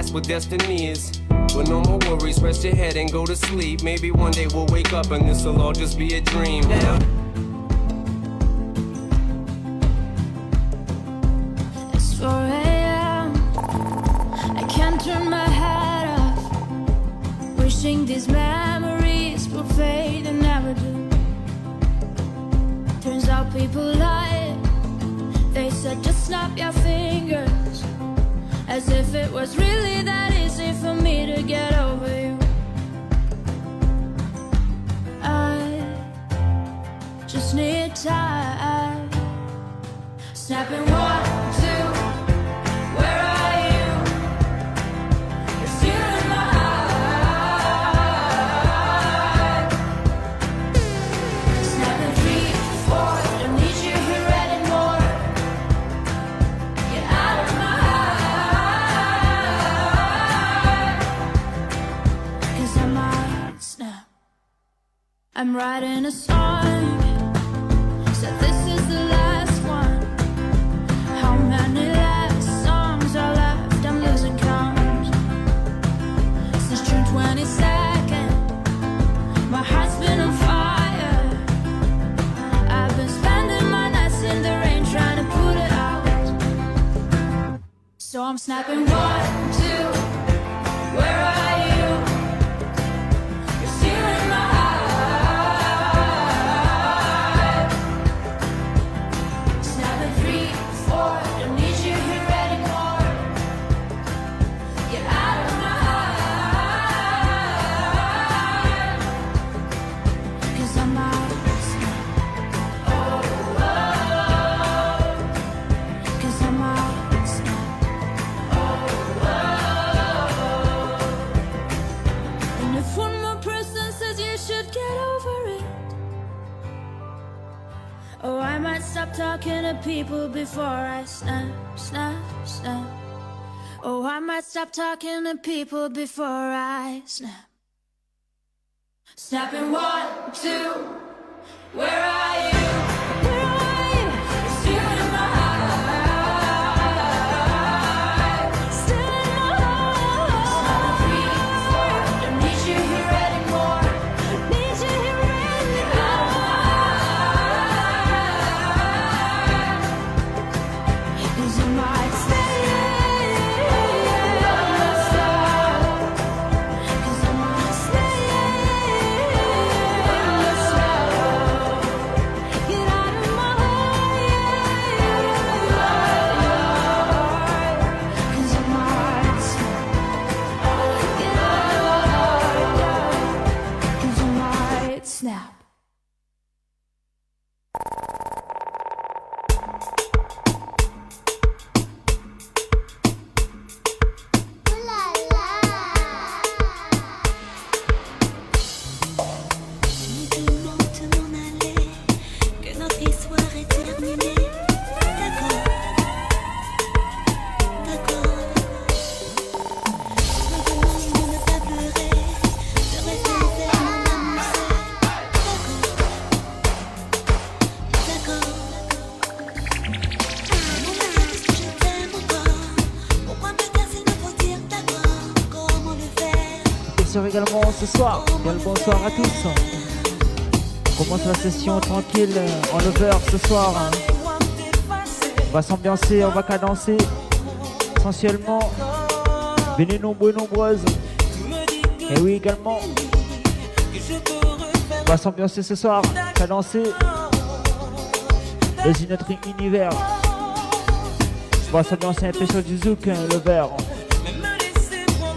that's what destiny is. But no more worries, rest your head and go to sleep. Maybe one day we'll wake up and this'll all just be a dream. Now it's 4 a.m. I can't turn my head off, wishing these memories will fade and never do. Turns out people lie. They said just snap your fingers, as if it was really that easy for me to get over you. I just need time. Snapping 1, 2, where are you? You're still in my heart. Snapping 3, 4, don't need you here anymore. Get out of my heart. 'Cause I might snap. I'm writing a song. Said this is the last one. How many last songs are left? I'm losing count. Since June 22nd, my heart's been on fire. I've been spending my nights in the rain trying to put it out. So I'm snapping 1, 2, where are you? You're still in my heart. Snapping 3, 4, don't need you here anymore. Get out of my heart. 'Cause I might snap. Oh, oh, oh. 'Cause I might snap. Oh, oh. And if one more person says you should get over it, oh, I might stop talking to people before I snap, snap, snap. Oh, I might stop talking to people before I snap. Snapping 1, 2, where are you? Where are you? You're still in my heart. Still in my heart. Snapping 3, 4, don't need you here anymore. Need you here anymore. 'Cause I might stay. 'Cause I might stay. Get out of my heart. 'Cause I might stay. Get out of my heart. 'Cause I might snap. Tu me demandes de m'en aller, que notre histoire est terminée. D'accord, d'accord. Tu me demandes de ne pas pleurer, de rester zen, m'amuser. D'accord, d'accord. Mon Dieu, est-ce que je t'aime encore? Pourquoi me taire s'il me faut dire d'accord? Comment le faire? Bien sûr également ce soir, bien le bonsoir à tous. On commence la session tranquille en over ce soir. On va s'ambiancer, on va cadencer. Essentiellement, venez nombreux, nombreuses. Et oui également, on va s'ambiancer ce soir, cadencer dans une autre univers. On va s'ambiancer un peu sur du zouk, l'over.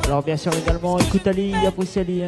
Alors bien sûr également, écoute Ali, apprécie Ali.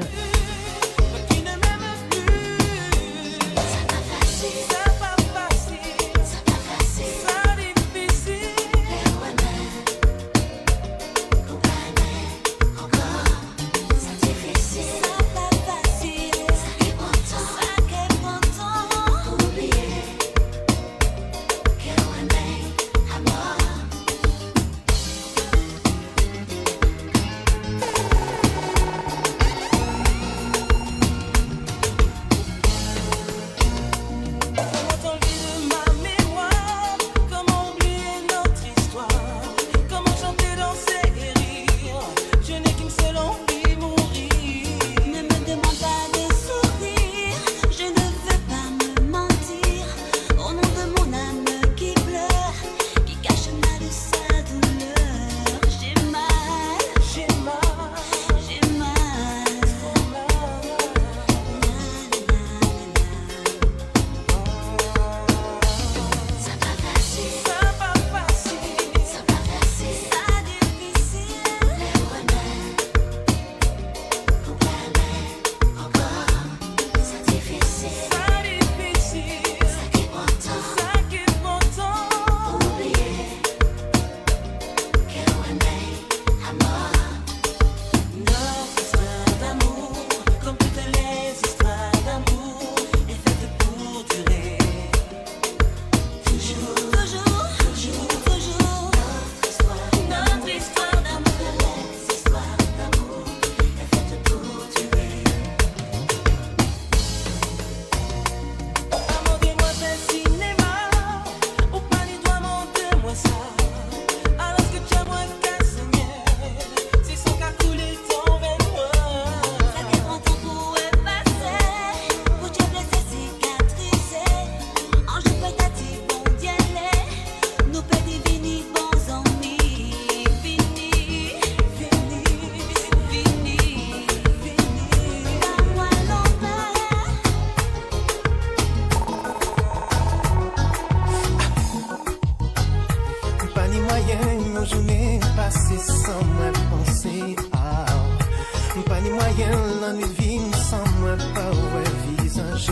la nuit vie sans moi pas ouais visage.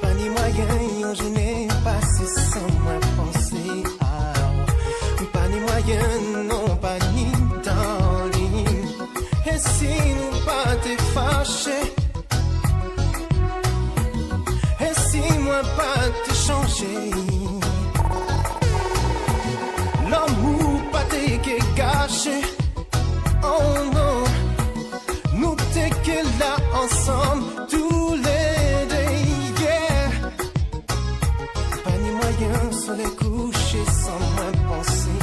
Pas ni moyen, je n'ai pas si sans moi penser. Pas ni moyen, non pas ni darling. Et si nous pas te fâcher, et si moi pas te changer, l'amour pas te gâcher. Oh non, nous t'es que là ensemble tous les deux, yeah. Pas ni moyen sur les coucher sans moi penser.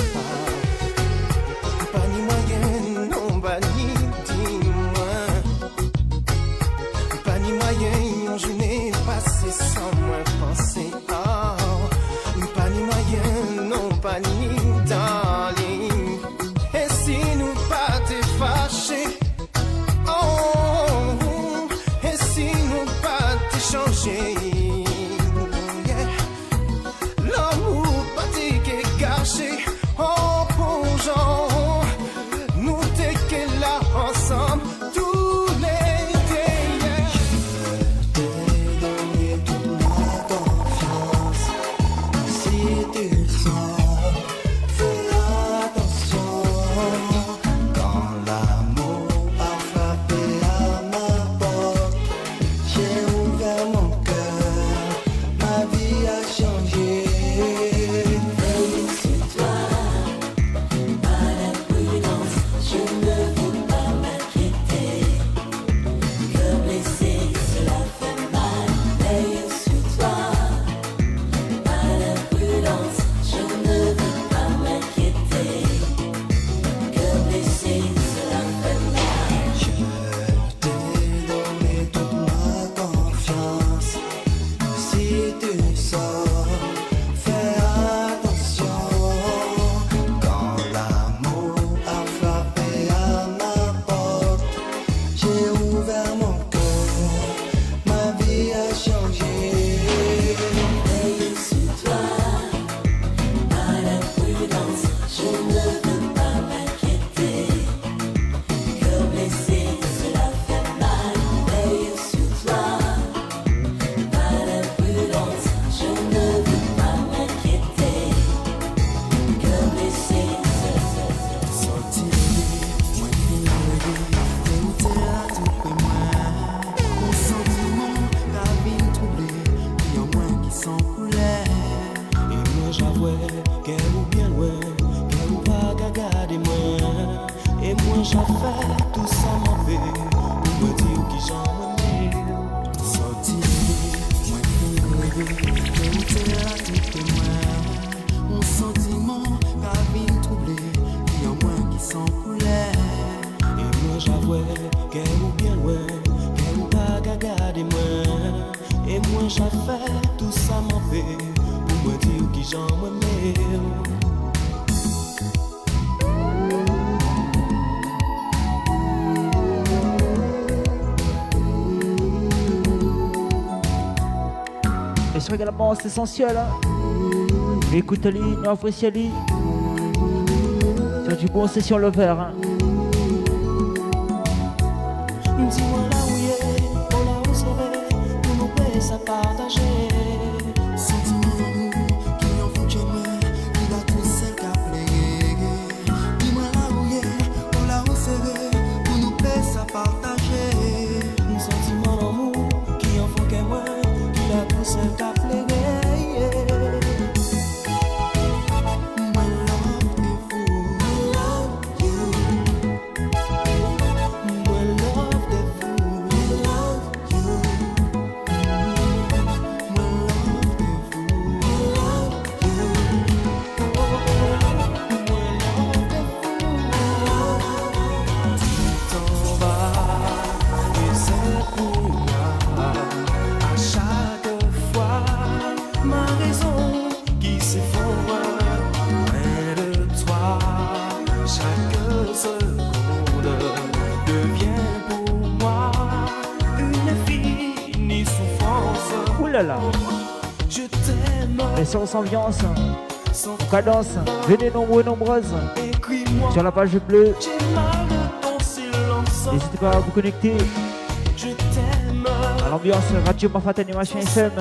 Pas ni moyen, non, pas ni dis-moi. Pas ni moyen, je n'ai passé sans moi penser. Oh, pas ni moyen, non, pas ni darling. Et si nous pas te fâcher, oh, et si nous pas te changer, yeah. L'amour pas te gâcher, oh, bon genre, nous t'es que là ensemble tous les deux, yeah. Je t'ai donné toute ma confiance, si tu sens, fais attention. Quand l'amour a frappé à ma porte, j'ai ouvert mon cœur, ma vie a changé. Veille sur toi, pas d'imprudence, je ne veux pas m'inquiéter. Que blesser, cela fait mal. Veille sur toi, pas d'imprudence, je ne veux pas m'inquiéter. Que blesser, cela fait mal. Je t'ai donné toute ma confiance. Si tu sors, fais attention. Quand l'amour a frappé à ma porte, j'ai ouvert mon cœur, ma vie a changé. Veille sur toi, pas d'imprudence, je ne veux pas m'inquiéter. Que blesser, cela fait mal. Veille sur toi, pas d'imprudence, je ne veux pas m'inquiéter. Que blesser, cela fait mal. Sorti, moi qui t'es où t'es là tout près moi. Mon sentiment, la vie troublée, il y a moins qui s'en coulait. Et moi j'avouais, qu'elle ou bien loin, qu'elle ou pas garder moi. Et moi j'avais tout ça m'en fait, pour me dire qui j'en ai. Sorti, moi qui t'es là tout près moi. Mon sentiment, la vie troublée, il y a moins qui s'en coulait. Et moi j'avouais, qu'elle ou bien loin, qu'elle ou pas garder moi. Et moi j'avais tout ça m'en fait, pour me dire qui j'en ai. Et sur également c'est essentiel, hein. Écoute-les, non apprécie-les. Sur du bon session lover, hein. Dis-moi là où il est, oh là où c'est, pour nous payer ça partager. Sentiment qui en fout chez moi, il a tout ce qu'a plaigé. Dis-moi là où il est, oh là où c'est, pour nous payer ça partager. Un sentiment d'amour qui en fout chez moi, il a tout ce qu'a plaigé. Là. Et si on s'ambiance, on cadence, venez nombreux, nombreuses sur la page bleue. J'ai mal de ton silence. N'hésitez pas à vous connecter Je t'aime. à l'ambiance Radio Mafat Animation FM.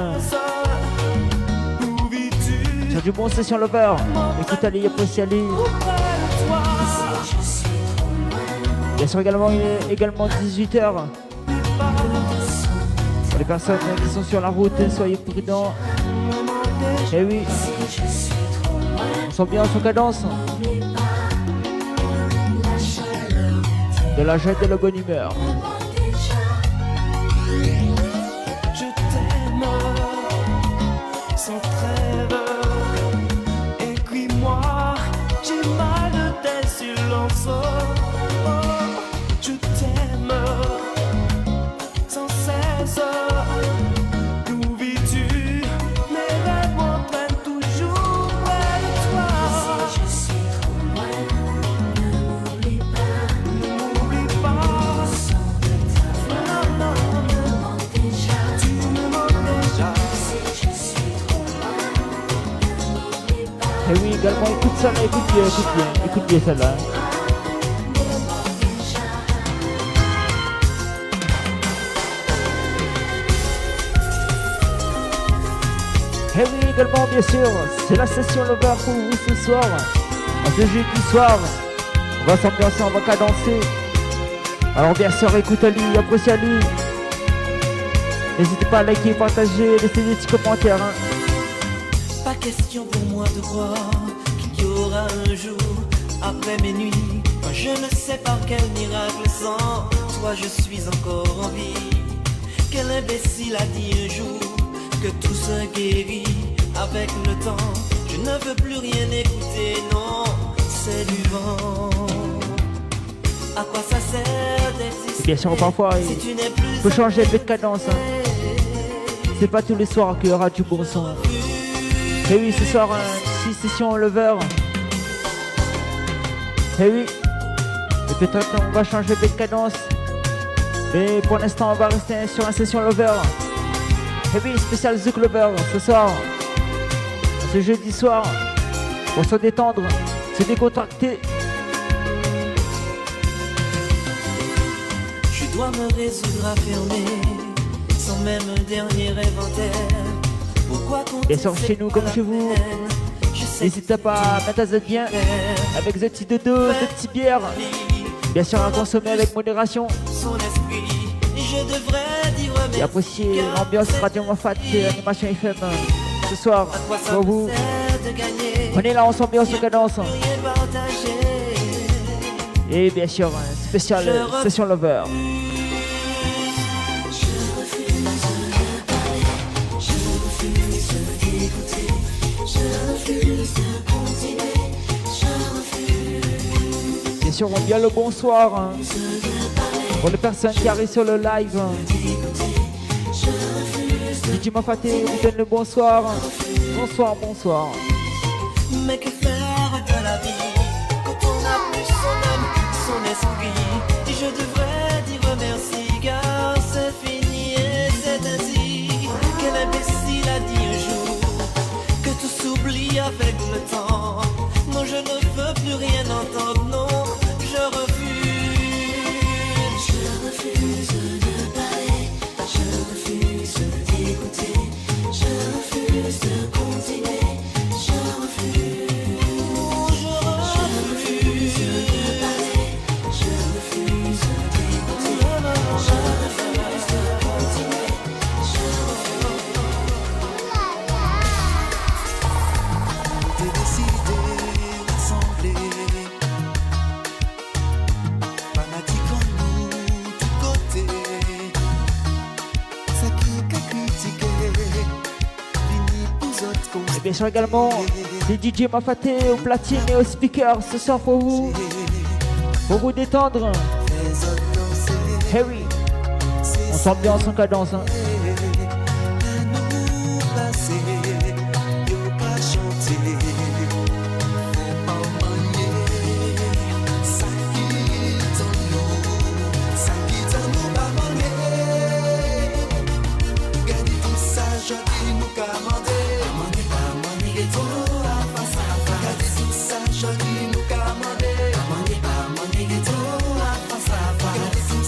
Où vis-tu Sur du bon Session Lover. Écoute Ali, apprécie Ali. auprès de toi? Bien sûr également, il est également 18h. Pour les personnes qui sont sur la route, soyez prudents. Eh oui, on sent bien son cadence. De la joie et de la bonne humeur. Je t'aime sans trêve. Écris-moi, j'ai mal de tes silences. Je t'aime sans cesse. Où vis-tu? Mes rêves m'entraînent toujours près de toi. Je suis trop loin, ne m'oublie pas. Ne m'oublie pas. Non, non, tu me manques déjà. Je suis trop loin, ne m'oublie pas. Eh oui, également, écoute ça, écoute bien celle-là. Eh oui, également, bien sûr, c'est la session Lover pour vous ce soir. En ce jeudi soir, on va s'ambiancer, on va cadencer. Alors bien sûr, écoute Ali, apprécie Ali. N'hésitez pas à liker, partager, laisser des petits commentaires. Hein. Pas question pour moi de croire qu'il y aura un jour après mes nuits, quand je ne sais par quel miracle sans toi je suis encore en vie. Quel imbécile a dit un jour que tout se guérit avec le temps. Je ne veux plus rien écouter, non, c'est du vent. À quoi ça sert d'exister? Bien sûr, parfois, si tu n'es plus faut changer de cadence. Hein. C'est pas tous les soirs qu'il y aura du bon son. Et oui, ce soir, 6 sessions Lover. Et oui, et peut-être on va changer de cadence. Mais pour l'instant, on va rester sur la session Lover. Et oui, spécial Zouk Lover ce soir. Ce jeudi soir, pour se détendre, se décontracter. Je dois me résoudre à fermer sans même un dernier inventaire. Pourquoi compter Bien sûr, chez nous comme chez vous. N'hésitez pas à mettre à bien avec des petits dodo, des petites bières. Bien sûr, à consommer avec modération. Son esprit, je devrais dire Et apprécier l'ambiance Radio Mafat et Animation FM ce soir pour vous. On est là, on s'ambiance aux cadences. Et bien sûr, spécial session Lover. Bien sûr, on vient le bonsoir hein, pour les personnes qui arrivent sur le live. DJ Mafaté vous donne le bonsoir. Bonsoir, bonsoir. Mais que faire de la vie quand on n'a plus son âme, son esprit? Et je devrais dire merci car c'est fini et c'est ainsi. Quel imbécile a dit un jour que tout s'oublie avec le temps? Non, je ne veux plus rien entendre, non, je refuse. Je refuse de parler, je refuse d'écouter, je refuse de continuer, je refuse. Je refuse de parler, je refuse d'écouter, je refuse de continuer, je refuse. T'es décidé rassembler fanatique en nous, tout côté. Ça qui qu'a critiqué, fini pour autres qu'on Et bien sûr également les DJ Mafaté au platine et au speaker ce soir pour vous détendre. les autres danser. Eh oui, on s'ambiance en cadence. Hein. Nous passer, yo pas chanter. Fais pas manier, ça qui t'en nous pas manier. Gagner tout ça, je dis nous commander. Manier pas manier tout, à face à face. Gagner tout ça, je dis nous commander. Manier pas manier tout, à face à face. Gagner tout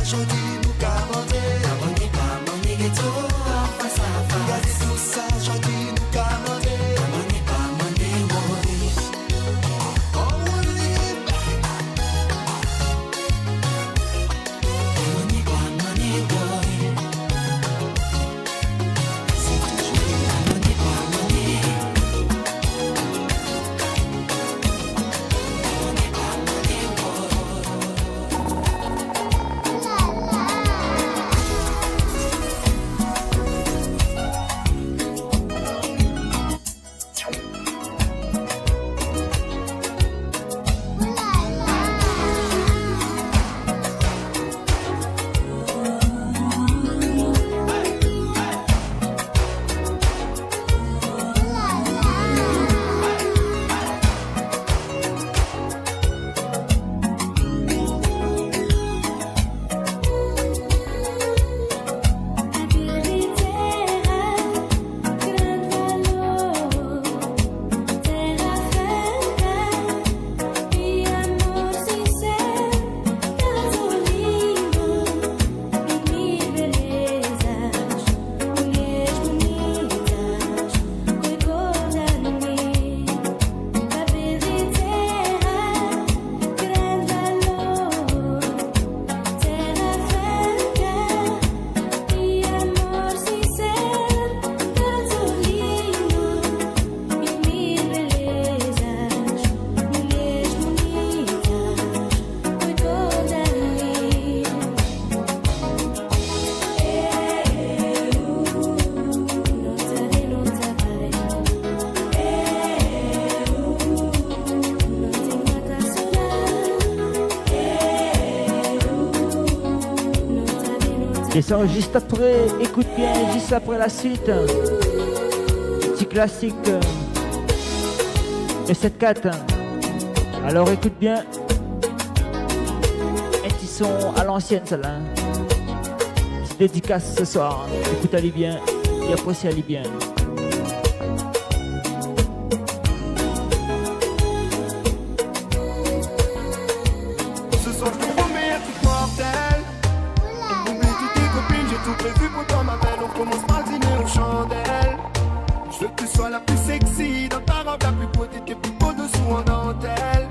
jodi nous commander. Kamani ghetto, face à face. Regardez tout ça, jodi nous commander. Kamani, woy. Oh oui. Kamani, woy. C'est toujours Kamani. Et ça juste après, écoute bien, juste après la suite. Petit classique. Le 7-4. Alors écoute bien. Et ils sont à l'ancienne celle-là. Petite dédicace ce soir. Écoute Ali bien. Et après c'est Ali bien. Ce soir je te promets un truc mortel. Oublie toutes tes copines, j'ai tout prévu pour toi ma belle. On commence par le dîner aux chandelles. Je veux que tu sois la plus sexy dans ta robe la plus beauté, tes plus beaux dessous en dentelle.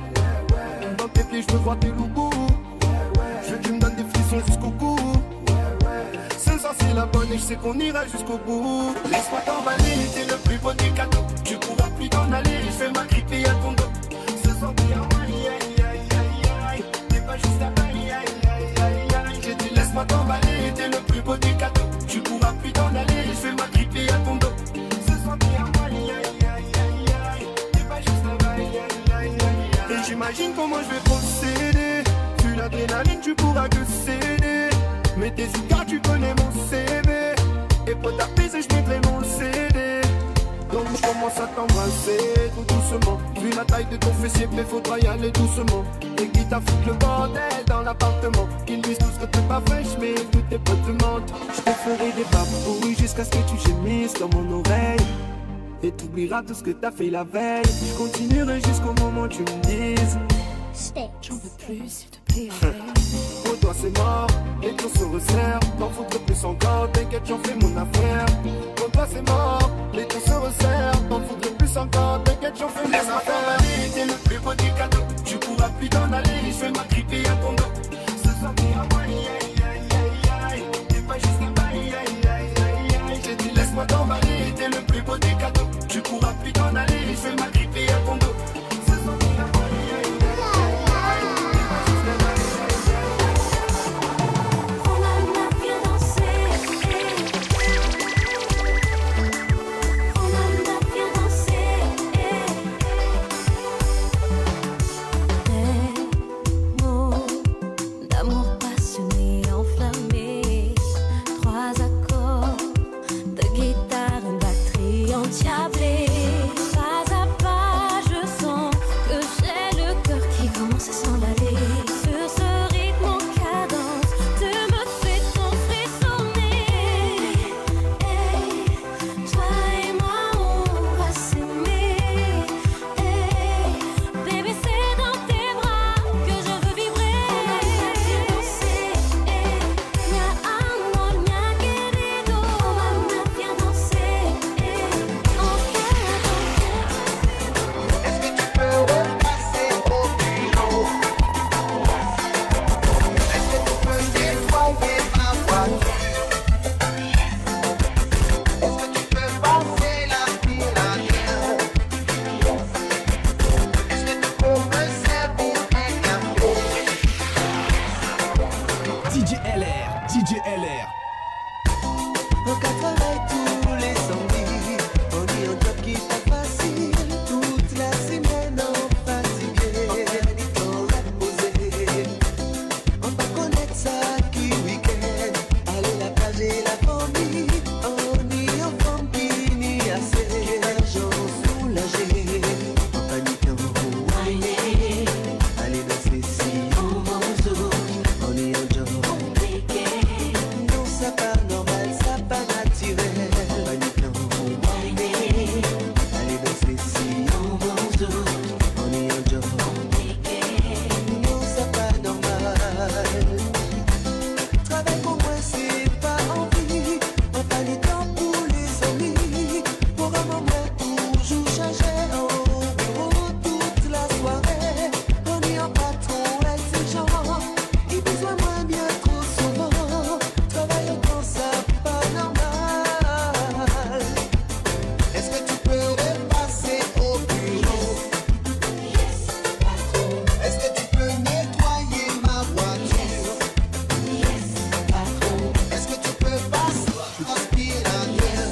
Dans tes pieds je veux voir tes loups. Je veux que tu me donnes des frissons jusqu'au cou. Ce soir c'est la bonne et je sais qu'on ira jusqu'au bout. Laisse-moi t'emballer, t'es le plus beau des cadeaux. Tu pourras plus t'en aller, je fais ma grippe à ton dos. Ce soir t'es un aïe aïe aïe aïe aïe. T'es pas juste un aïe aïe aïe aïe aïe. J'ai dit laisse-moi t'emballer, t'es le plus beau des cadeaux. Tu pourras plus t'en aller, je fais ma grippe à ton dos. Ce soir t'es un aïe aïe aïe aïe aïe. T'es pas juste un aïe aïe aïe aïe. Et j'imagine comment je vais procéder. Vu l'adrénaline tu pourras que céder. Mais tes car tu connais mon CV. Et pour t'apaiser je mettrai mon CD. Donc je commence à t'embrasser tout doucement. Vu la taille de ton fessier, mais faudra y aller doucement. Et qui t'a foutu le bordel dans l'appartement. Qu'ils disent tout ce que t'es pas fraîche, mais tous tes potes te mentent. Je te ferai des babouilles jusqu'à ce que tu gémisses dans mon oreille. Et t'oublieras tout ce que t'as fait la veille. Je continuerai jusqu'au moment où tu me dises J'en veux plus, s'il te plaît. pour toi c'est mort, les tours se resserrent. T'en foutre plus encore, t'inquiète j'en fais mon affaire. Pour toi c'est mort, les tours se resserrent. T'en foutre plus encore, t'inquiète j'en fais mon affaire. T'es le plus beau des cadeaux, tu pourras plus t'en aller. Je fais ma grippe à ton dos. Ce soir t'es un aïe aïe aïe aïe aïe. T'es pas juste un aïe aïe aïe aïe aïe. J'ai dit laisse-moi t'emballer, t'es le plus beau des cadeaux. Tu pourras plus t'en aller, je fais ma grippe à ton dos. Ce soir t'es un aïe aïe aïe aïe. On a bien dansé. On a bien dansé. Des mots d'amour passionné DJ LR. On travaille tous les samedis, on dit un job qui est pas facile. Toute la semaine on fatigué, on reposé. On pas connaître ça qui week-end, aller la plage et la famille. On y en forme qui n'y assez, l'argent soulagé. En paniquant, aller danser si on mange, on y en job. Non, ça pas normal, ça pas naturel. Paniquant, aller danser si on mange, on y en job. Non, ça pas normal. Travail pour moi, c'est pas envie. On pas les temps pour les amis. Pour un moment, toujours changer au bureau toute la soirée. On y en pas trop exigeant. Il besoin moins bien trop souvent. Travailler comme ça, pas normal. Est-ce que tu peux repasser au bureau? Est-ce que tu peux nettoyer ma voiture? Est-ce que tu peux passer l'aspirateur?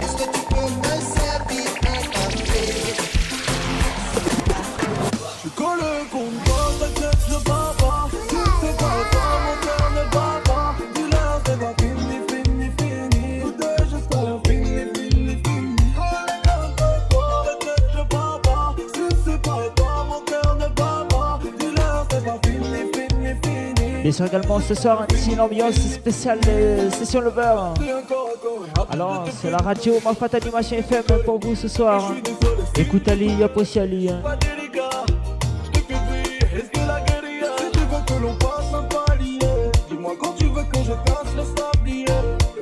Est-ce que tu peux me servir un café? Je colle contre toi, t'inquiète, je bats pas. Tu sais pas, toi, mon cœur ne bat pas. Dis-leur, c'est pas fini, fini, fini. Nous deux jusqu'à la fini, fini, fini. Colle contre toi, t'inquiète, je bats pas. Tu sais pas, toi, mon cœur ne bat pas. Dis-leur, c'est pas fini, fini, fini. Bien sûr également ce soir ici une ambiance spéciale session lover. Alors c'est la radio Mafat Animation FM pour vous ce soir. Écoute Ali, y'a pas aussi Ali. Pas délicat, je te fais briller, est-ce que la guérilla? Si tu veux que l'on passe un palier, dis-moi quand tu veux que je casse le sablier.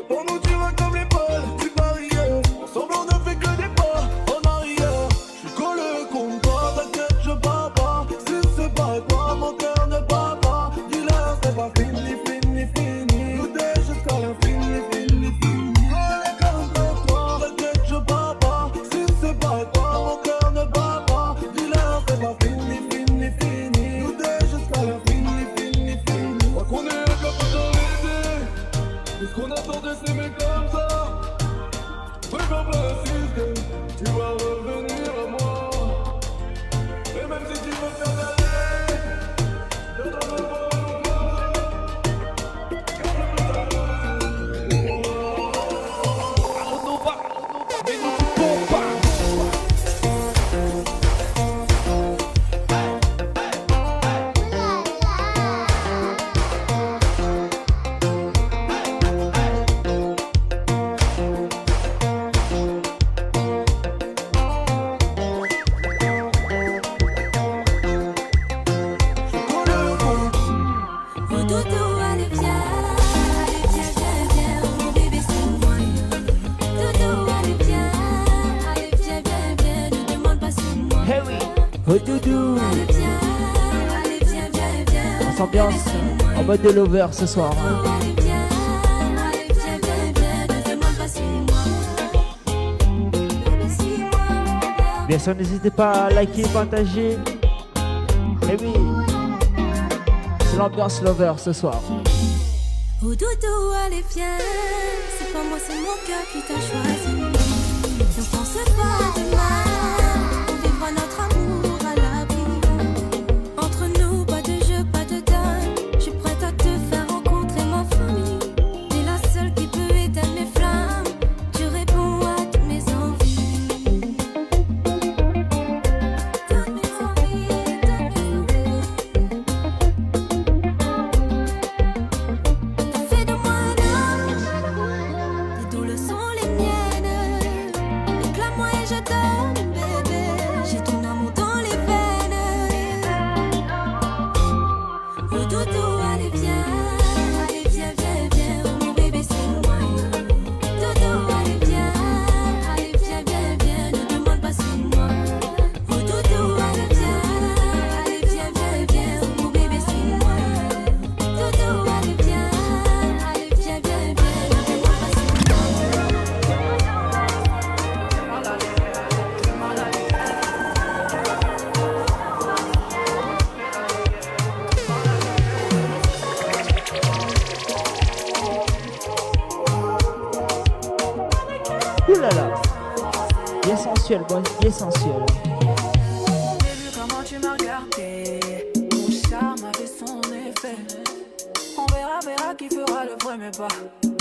Pour nous tu vas comme l'épaule, tu variais. Ensemble on ne fait que des pas en arrière. Je suis collé contre toi, t'inquiète je bats pas. Si c'est pas toi, mon cœur ne bat pas. Dis-leur c'est pas fini, fini, fini. Nous deux jusqu'à l'infini, fini, fini. Collé contre toi, t'inquiète je bats pas. Si c'est pas toi, mon cœur ne bat pas. Dis-leur c'est pas fini, fini, fini. Nous deux jusqu'à l'infini, fini, fini. Crois qu'on est un peu pour t'arrêter. Est-ce qu'on attend de s'aimer comme ça? Fais comme insister, tu vas revenir à moi. Et même si tu veux faire d'aller, je t'en veux pas. Oh doudou, allez viens, viens, viens, mon bébé c'est moi. Doudou, allez viens, ne demande pas c'est moi. Hey oui, oh doudou. Allez viens, viens. On s'ambiance en mode de lover ce soir. Allez viens, ne demande pas c'est moi. Bébé c'est moi. Bien sûr n'hésitez pas à liker, partager. Hey oui, c'est l'ambiance lover ce soir. Oh doudou, allez viens, c'est pas moi, c'est mon cœur qui t'a choisi. Ne pense pas de mal, on vivra notre amour à l'abri. Entre nous, pas de jeu, pas de dingue. Je suis prête à te faire rencontrer ma famille. T'es la seule qui peut éteindre mes flammes. Tu réponds à toutes mes envies. Toutes mes envies, toutes mes envies. Fais de moi un homme, tes douleurs sont les miennes. Réclame-moi et je donne. sensuel, bon, il est sensuel. J'ai vu comment tu m'as regardé, mon charme avait son effet. On verra qui fera le premier pas.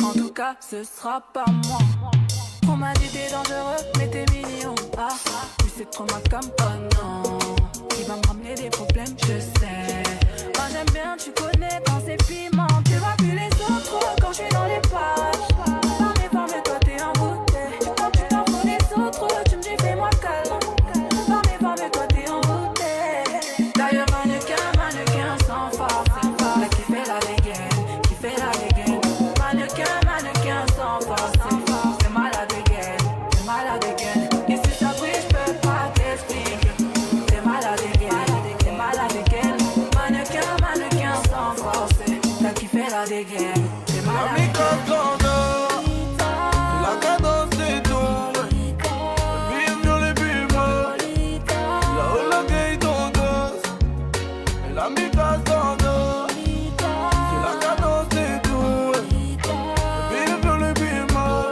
En tout cas, ce sera pas moi. On m'a dit t'es dangereux, mais t'es mignon. Ah, tu sais trop ma comme oh non. Il va me ramener des problèmes, je sais. Moi j'aime bien, tu connais quand c'est piment. Tu vois plus les autres quand je suis dans les pages. Dans mes femmes et toi t'es embouté. Quand tu t'en fous des autres, tu me dis fais-moi calme. Dans mes femmes et toi t'es embouté. D'ailleurs mannequin sans force. Là qui fait la dégaine, mannequin sans force. C'est malade again. Et si ça brille, je peux pas t'expliquer. C'est malade again. Mannequin sans force. Là qui fait la dégaine, c'est malade again. La cadence des tours, vive dans les bimos, là où la gay t'endosse, et la mica s'endort. C'est la cadence des tours, vive dans les bimos,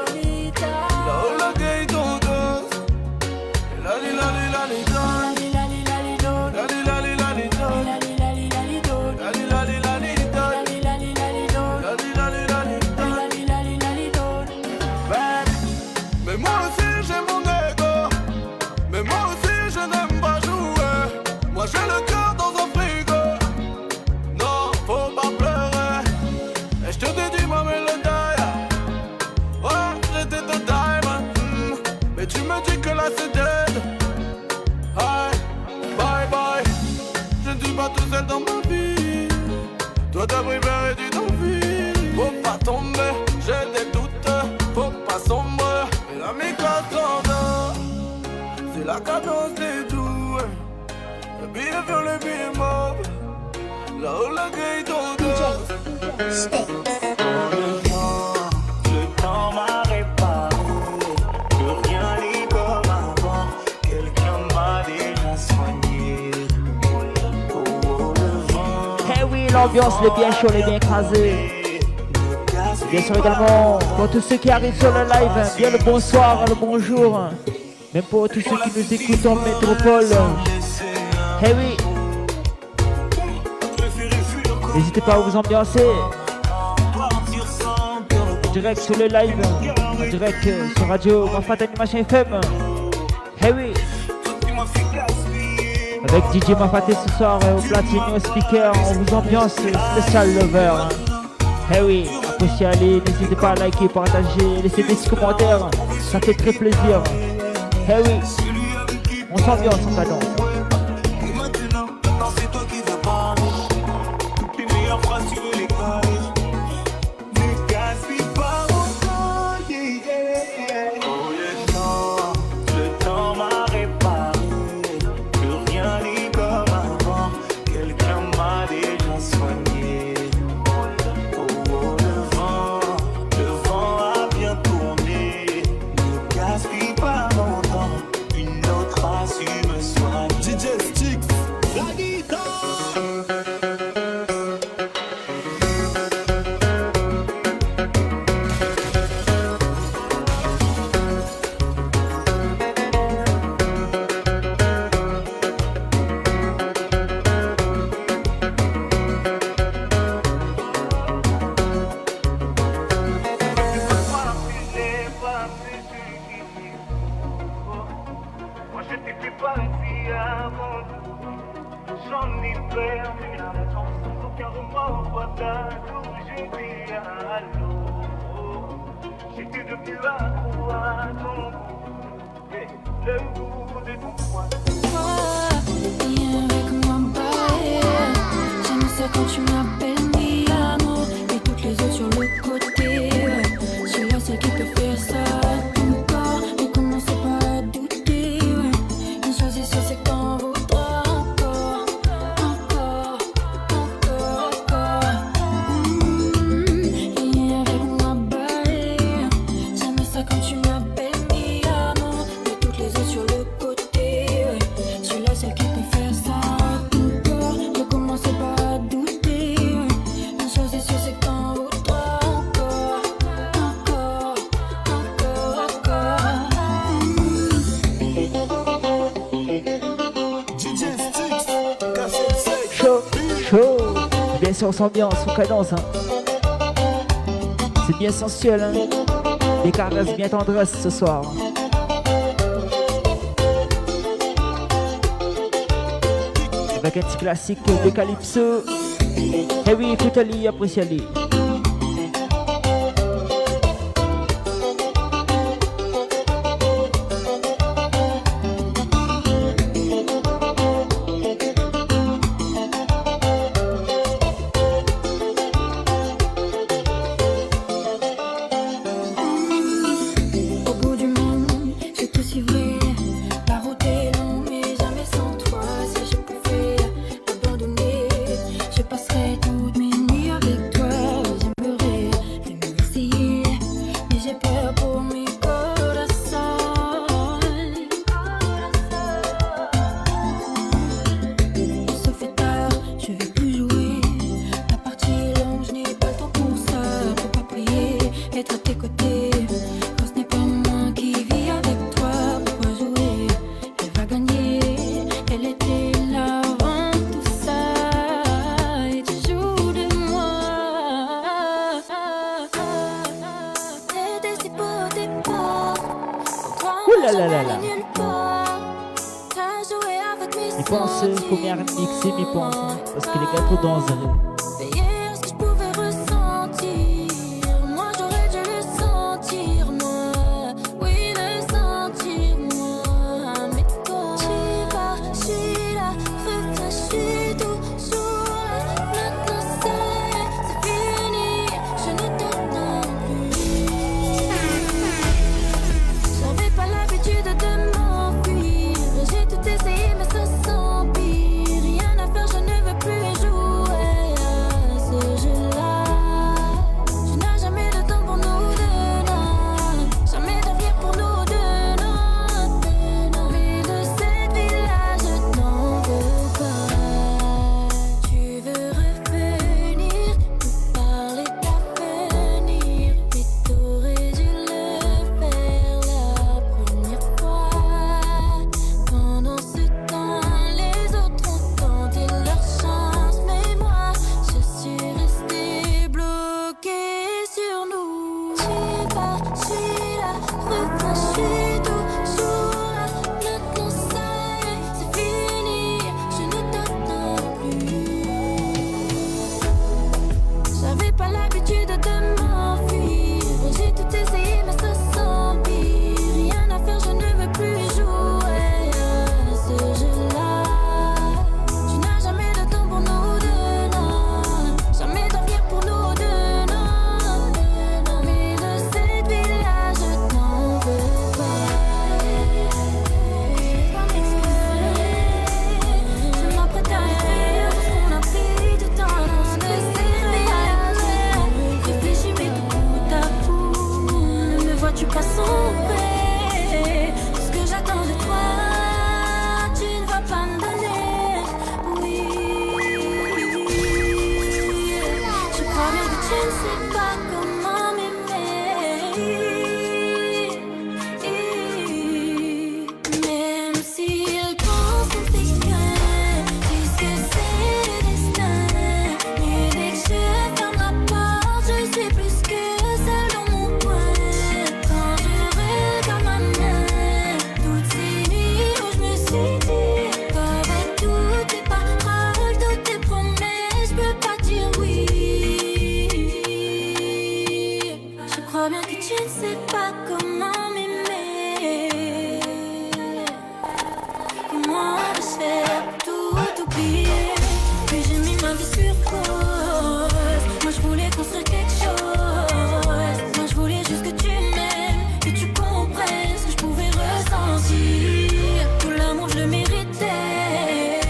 là où la gay t'endosse, et la li la li la li don, la li la li don, la li la li la li don, la li la li la li don, la li la li la li don, la li la li la li don, la li la li la li don, la li la li la li don. Mais moi aussi j'ai mon ego, mais moi aussi je n'aime pas jouer. Moi j'ai le cœur dans un frigo, non faut pas pleurer. Et je te dédie ma mélodie, ouais j'étais de diamond, mais tu me dis que là c'est dead. Hey, bye bye, je ne suis pas tout seul dans ma vie. Toi t'as préféré du d'envie. Faut pas tomber, j'ai des doutes, faut pas sombrer. Et la mica s'endort, c'est la cadence des doux. Le billet vers le billet mob, là où la gay t'endort. Le temps m'a réparé, plus rien n'est comme avant. Quelqu'un m'a déjà soigné. Oh, le vent. Eh oui, l'ambiance, les bien chaud, les bien écrasés. Bien sûr également pour tous ceux qui arrivent sur le live, bien le bonsoir, le bonjour. Même pour tous ceux qui nous écoutent en métropole. Eh oui, n'hésitez pas à vous ambiancer. En direct sur le live, en direct sur Radio Mafat Animation FM. Eh oui, avec DJ Mafaté ce soir au platine et au speaker, on vous ambiance spécial lover. Eh oui, appréciez aller, n'hésitez pas à liker, partager, laissez des petits commentaires, ça fait très plaisir. Eh oui, on s'ambiance en cadence. Maintenant, c'est toi qui veux parler. Tes meilleures phrases, tu veux les caler. Ne gaspille pas mon temps, yeah. Oh, le temps m'a réparé. Plus rien n'est comme avant. Quelqu'un m'a déjà soigné. Oh, le vent a bien tourné. Ne gaspille pas mon temps. Une autre a su me soigner. DJ Sticks, la guitare. Moi je t'étais pas ici avant. J'en ai perdu la raison sans aucun remords. Voilà d'où je dis allô. J'étais devenu accro à ton goût. Le goût de ton poids. Viens avec moi, bye. J'aime ça quand tu m'appelles mi amour. Et toutes les autres sur le côté. Je suis la seule qui peut faire ça. Ton corps, et commence pas à douter. Une chose est sûre, c'est que t'en voudras encore. Viens avec moi, bye. J'aime ça quand tu m'appelles mi amour. Et toutes les autres sur le côté. Je suis la seule qui peut faire ça. Ton corps, ne commence pas à douter. Allez, on s'ambiance, on cadence. Hein. C'est bien sensuel. Hein. Des caresses bien tendresses ce soir. Avec un petit classique de Calypso. Eh oui, écoute-le, apprécie-le. Il pense qu'on vient remixer, mais pense parce que les gars trop dangereux. Veiller à ce que je pouvais ressentir. Moi j'aurais dû le sentir, moi. Oui, le sentir, moi. Mais toi, tu pars, je suis là. Refrain, je suis toujours là. Maintenant ça y est, c'est fini. Je ne t'attends plus. J'avais pas l'habitude de m'enfuir. J'ai tout essayé, mais ça sent pire. Rien à faire, je ne veux plus jouer à ce jeu-là. Tu n'as jamais le temps pour nous deux, non. Jamais d'avenir pour nous deux, non. Mais de cette vie-là, je n'en veux pas. Tu veux revenir, nous parler d'avenir. Mais t'aurais dû le faire la première fois. Pendant ce temps, les autres ont tenté leur chance. Mais moi, je suis restée bloquée sur nous. Tu pars, je suis là. Refrain, je suis toujours là. Maintenant ça y est, c'est fini. Je ne t'attends plus. J'avais pas l'habitude de m'enfuir. J'ai tout essayé, mais ça sent pire. Rien à faire, je ne veux plus jouer à ce jeu-là. Tu n'as jamais le temps pour nous deux, non. Jamais d'avenir pour nous deux, non. Mais de cette vie-là, je n'en veux pas. Je m'apprête à rire, on a pris du temps avant de s'éveiller. Réfléchis, mais tout bout à bout. Ne me vois-tu pas sombrer? Tout ce que j'attends de toi, tu ne vas pas me donner. Oui, je crois bien que tu ne sais pas comment m'aimer. Même s'ils pensent qu'on t'écraint, disent que c'est le destin. Mais dès que je ferme la porte, je suis plus que seule dans mon coin. Quand je regarde ma main, toutes ces nuits où je me suis dit, qu'avec toutes tes paroles, toutes tes promesses, je peux pas dire oui. Je crois bien que tu ne sais pas comment m'aimer. Comment vais-je faire pour tout oublier? Puis j'ai mis ma vie sur pause. Moi je voulais construire quelque chose. Moi je voulais juste que tu m'aimes, que tu comprennes ce que je pouvais ressentir. Tout l'amour je le méritais.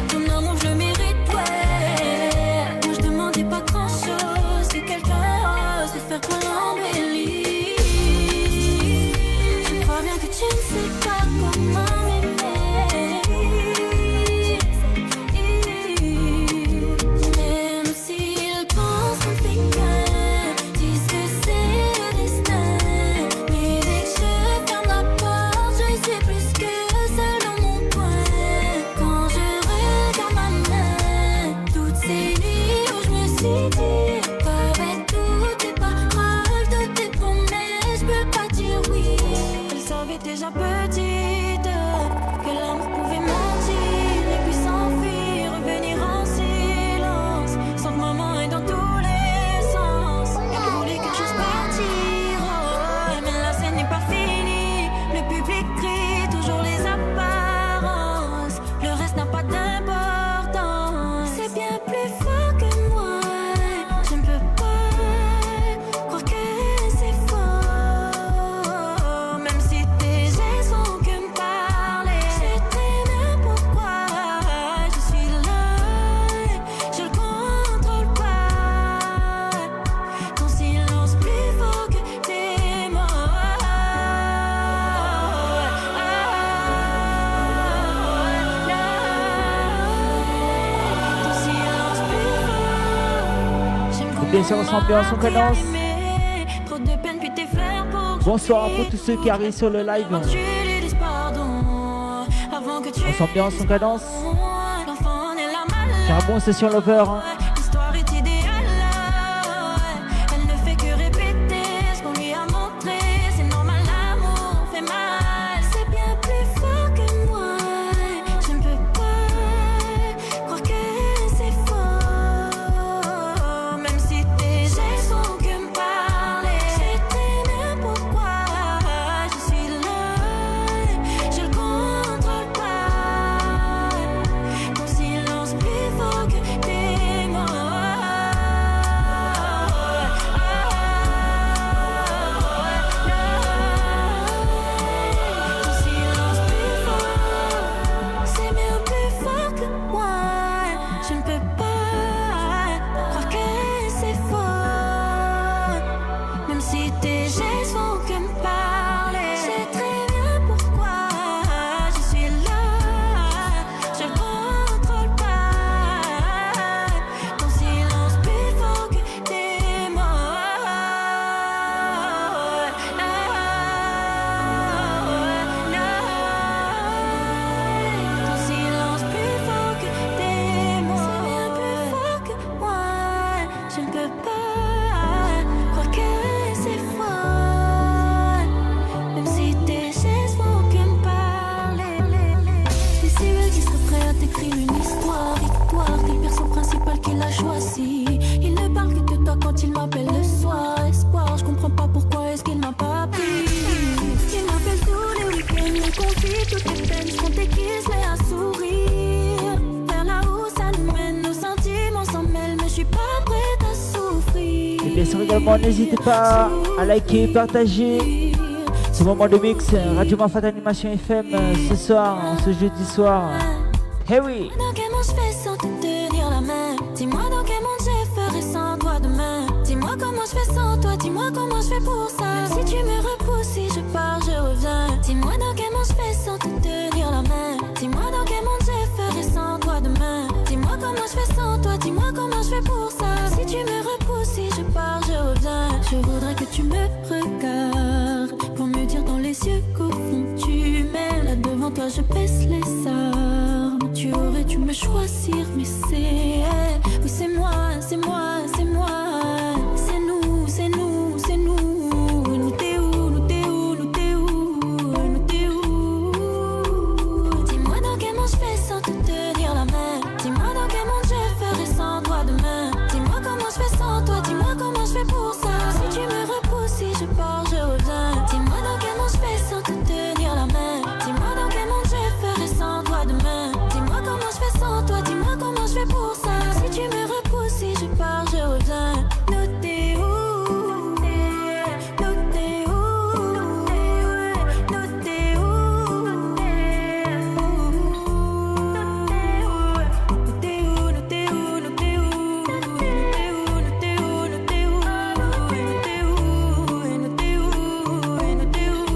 Ton amour je le mérite, ouais. Moi je demandais pas grand chose. Que quelqu'un ose le faire pour l'embellir. Et bien sûr, on s'ambiance, on cadence. Trop de peine puis t'es faire pour Bonsoir à tous ceux qui arrivent sur le live. tu lui dises pardon avant que tu On s'ambiance, on cadence. l'enfant est la malade. C'est un bon session lover. Hein. L'histoire est idéale, elle ne fait que répéter ce qu'on lui a montré. C'est normal, l'amour fait mal. C'est bien plus fort que moi. Je ne peux pas croire que c'est faux. Même si tes gestes font que me parler, je sais bien pourquoi je suis là. Je le contrôle pas. Ton silence plus fort que tes mots. Ton silence plus fort, c'est bien plus fort que moi. Je ne peux pas croire que c'est faux. Même si tes gestes font que me parler, je sais très bien pourquoi je suis là. Je le contrôle pas. Ton silence plus fort que tes mots. Ton silence plus fort que tes mots. C'est bien plus fort que moi. Je ne peux pas croire que c'est faux. Même si tes gestes font que me parler. Des civils qui seraient prêts à t'écrire une histoire. Victoire, t'es le perso principal qu'il a choisi. Il ne parle que de toi quand il m'appelle le soir. Espoir, je comprends pas pourquoi est-ce qu'il m'a pas pris. Il m'appelle tous les week-ends, me confie toutes les peines. Je comptais qu'il se met à sourire. Vers là où ça nous mène, nos sentiments s'en mêlent. Mais je suis pas prête à souffrir. Et bien sûr également, n'hésitez pas à liker, partager. Ce moment de mix, Radio Mafat Animation FM, ce soir, ce jeudi soir. Hey oui. Dans quel monde je fais sans te tenir la main? Dis-moi dans quel monde je ferai sans toi demain. Dis-moi comment je fais sans toi, dis-moi comment je fais pour ça. Même si tu me repousses, si je pars, je reviens. Dis-moi dans quel monde je fais sans te tenir la main. Dis-moi dans quel monde je ferai sans toi demain. Dis-moi comment je fais sans toi, dis-moi comment je fais pour ça. Même si tu me repousses, si je pars, je reviens. Je voudrais que tu me regardes pour me dire dans les yeux qu'au fond tu m'aimes. Là devant toi je baisse les armes. Tu aurais dû me choisir, mais c'est elle. Oui, c'est moi, c'est moi, c'est moi. C'est nous, c'est nous, c'est nous. Nous t'es où, nous t'es où, nous t'es où, nous t'es où. Dis-moi dans quel monde je fais sans te tenir la main. Dis-moi dans quel monde je ferai sans toi demain. Dis-moi comment je fais sans toi, dis-moi comment je fais pour ça. Si tu me repousses, si je pars, je reviens. Dis-moi dans quel monde je fais sans te tenir la main. Dis-moi dans quel monde je ferai sans toi demain. Dis-moi comment je fais sans toi, dis-moi comment je fais pour ça. Si tu me repousses, si je pars, je reviens. Nous t'es où, nous t'es où, nous t'es où, nous t'es où, nous t'es où, nous t'es où, nous t'es où, nous t'es où, nous t'es où, nous t'es où.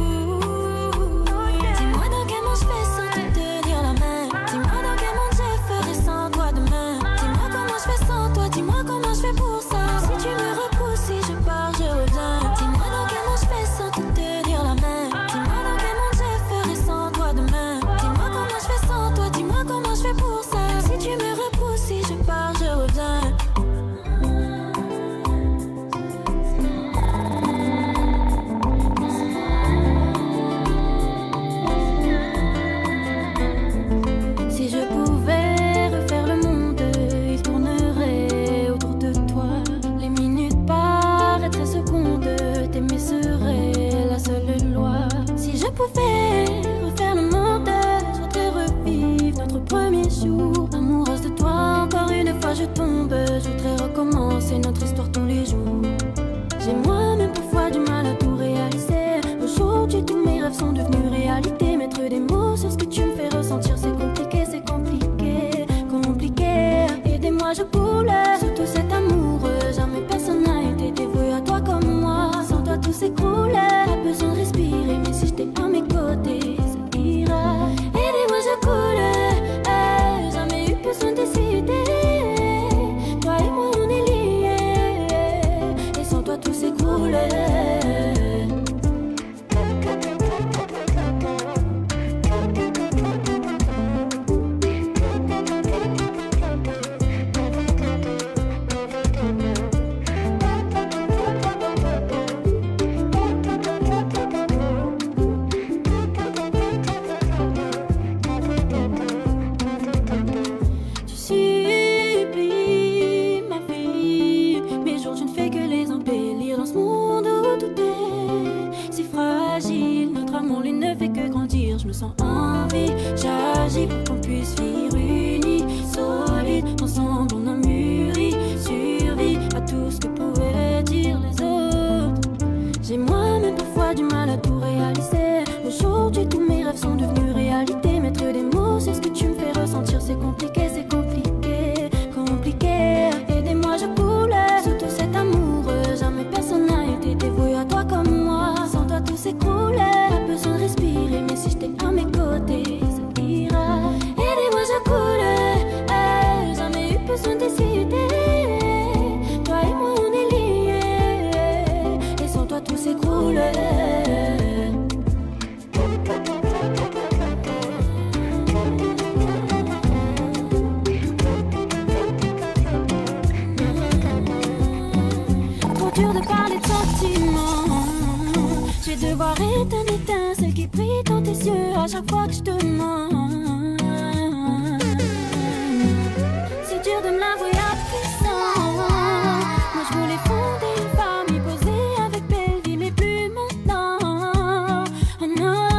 Dis-moi dans quel monde je fais sans te tenir la main. Dis-moi dans quel monde je ferai sans toi demain. Dis-moi comment je fais sans toi, dis-moi comment je fais pour ça. Si tu me repousses, si je pars, je reviens. Dis-moi dans quel monde je fais sans te tenir la main. Dis-moi dans quel monde je ferai sans toi demain. Dis-moi comment je fais sans toi, dis-moi comment je fais pour ça. Si tu me repousses, si je pars, je reviens. Si je pouvais refaire le monde, il tournerait autour de toi. Les minutes paraîtraient secondes, t'aimer serait la seule loi. Si je pouvais refaire le monde, je voudrais revivre notre premier jour. Amoureuse de toi, encore une fois je tombe. Je voudrais recommencer notre histoire tous les jours. J'ai moi-même parfois du mal à tout réaliser. Aujourd'hui tous mes rêves sont devenus réalité. Mettre des mots sur ce que tu me fais ressentir, c'est compliqué, c'est compliqué, compliqué. Aidez-moi, je coule sous tout cet amour. Jamais personne n'a été dévoué à toi comme moi. Sans toi tout s'écroule, pas besoin de respirer. Mais si je t'ai à mes côtés, ça ira. Aidez-moi, je coule, jamais eu besoin de décider. Toi et moi on est liés. c'est compliqué, compliqué. Aidez-moi, je coule sous tout cet amour. Jamais personne n'a été dévoué à toi comme moi. Sans toi tout s'écroule, pas besoin de respirer. Mais si j'étais à mes côtés, ça ira. Aidez-moi, je coule, jamais eu besoin de décider. Toi et moi on est liés, et sans toi tout s'écroule. Dur de parler de sentiments. Je vais devoir éteindre l'étincelle qui brille dans tes yeux à chaque fois que je te mens. C'est dur de me l'avouer à puissant. Moi je voulais fonder une famille posée avec belle vie, mais plus maintenant. Oh non,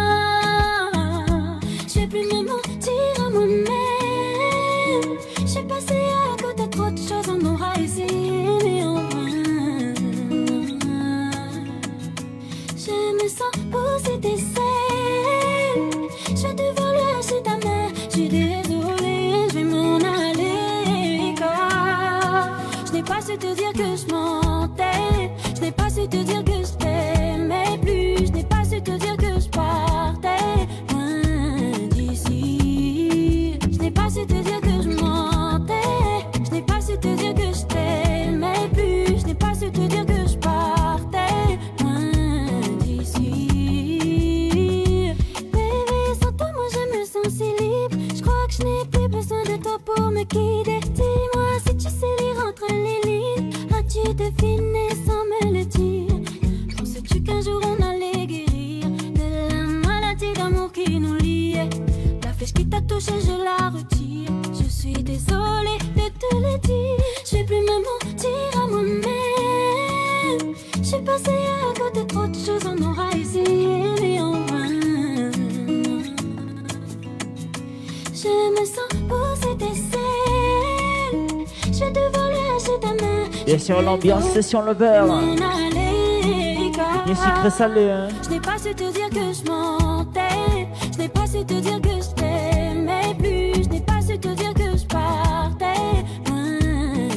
je vais plus me mentir à moi-même. J'ai passé à côté de trop de choses, on aura essayé, mais en vain. Je me sens poser des ailes. Je vais devoir lâcher ta main. Je suis désolée, je vais m'en aller. Car je n'ai pas su te dire que je mentais. Je n'ai pas su te dire que je t'aimais plus. Je n'ai pas su te dire que je partais loin d'ici. Je n'ai pas su te dire que je mentais. Je n'ai pas su te dire que je t'aimais plus. Je n'ai pas su te dire que je partais loin d'ici. Bébé, sans toi, moi je me sens si libre. Je crois que je n'ai plus besoin de toi pour me guider. Dis-moi si tu sais lire entre les lignes. As-tu deviné sans me le dire? Penses-tu qu'un jour on allait guérir de la maladie d'amour qui nous liait? La flèche qui t'a touché, je la retire. Je suis désolée de te le dire. Je vais plus me mentir à moi-même. J'ai passé à côté de trop de choses, on aura essayé, mais en vain. Je me sens poser des ailes. Je vais devoir lâcher ta main. Bien sûr, l'ambiance session lover. Bien sucré salé, hein. Je n'ai pas su te dire que je mentais. Je n'ai pas su te dire que je t'aimais plus. Je n'ai pas su te dire que je partais loin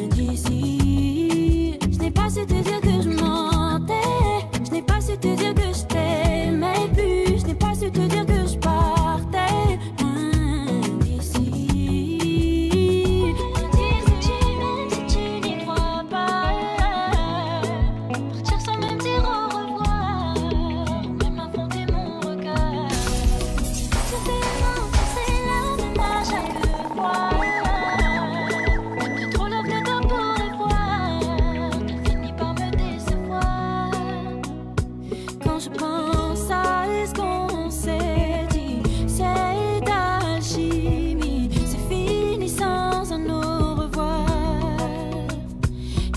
d'ici. Je n'ai pas su te dire que je mentais. Je n'ai pas su te dire que je t'aimais plus. Je n'ai pas su te dire que je partais loin d'ici. Dire que tu m'aimes si tu n'y crois pas. Partir sans même dire au revoir, même affronter mon regard. Je fais c'est la même à chaque fois. J'ai trop l'offre de toi pour les fois. T'as fini par me décevoir. Quand je pense à ce qu'on s'est dit, c'est alchimie. C'est fini sans un au revoir.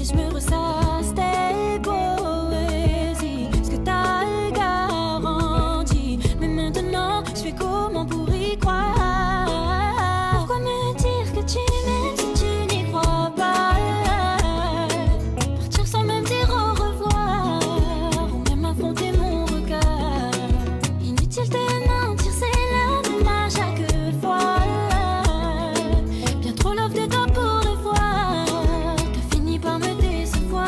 Et je me ressasse tes poésies, ce que t'as garanti. Mais maintenant, je fais comment pour y croire? Pourquoi me dire que tu m'aimes si tu n'y crois pas? Partir sans même dire au revoir, ou même affronter mon regard. Inutile de mentir, c'est la même à chaque fois. Bien trop l'offre de toi pour le voir. T'as fini par me décevoir.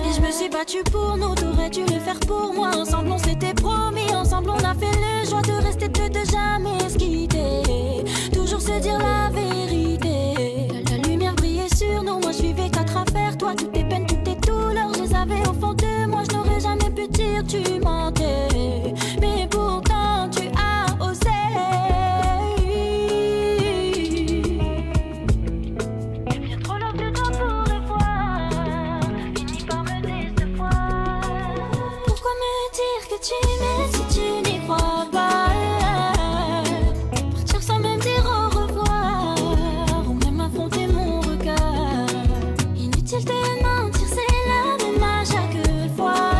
Et je me suis battue pour nous, t'aurais dû le faire pour moi. Ensemble on s'était promis, ensemble on a fait le choix de rester deux, de jamais se quitter. Toujours se dire la vérité. La lumière brillait sur nous, moi je vivais qu'à travers toi. Toutes tes peines, toutes tes douleurs, je les avais au fond de moi. Je n'aurais jamais pu dire tu mentais. Mais pourtant tu as osé. Bien trop l'offre de toi pour le voir. T'as fini par me décevoir. Pourquoi me dire que tu m'aimes si tu n'y crois pas? Partir sans même dire au revoir, ou même affronter mon regard. Inutile de mentir, c'est la même à chaque fois.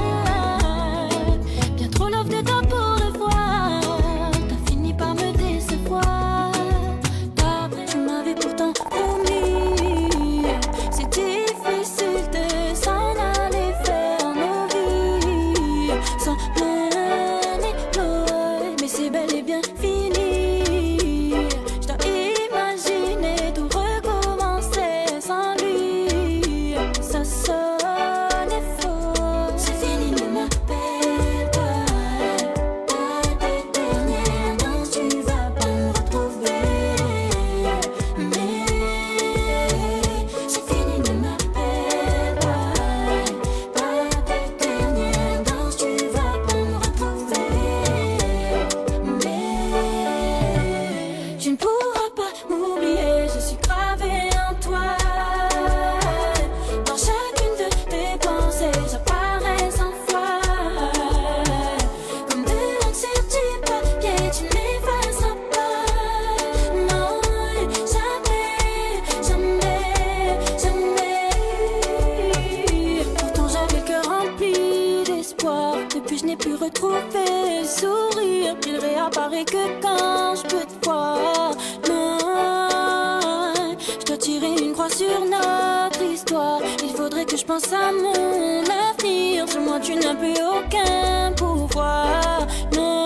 pu retrouver le sourire. Il réapparaît que quand je peux te voir. Non, je dois tirer une croix sur notre histoire. Il faudrait que je pense à mon avenir. Sur moi tu n'as plus aucun pouvoir. Non.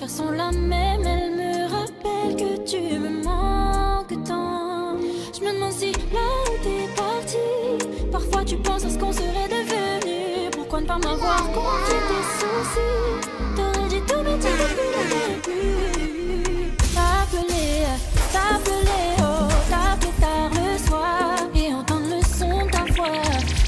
Sont la même, elle me rappelle que tu me manques tant. Je me demande si là où t'es parti, parfois tu penses à ce qu'on serait devenu. Pourquoi ne pas m'avoir confié tes soucis? T'aurais dit tout mais t'aurais pu le début. T'appeler, oh, t'appeler tard le soir et entendre le son de ta voix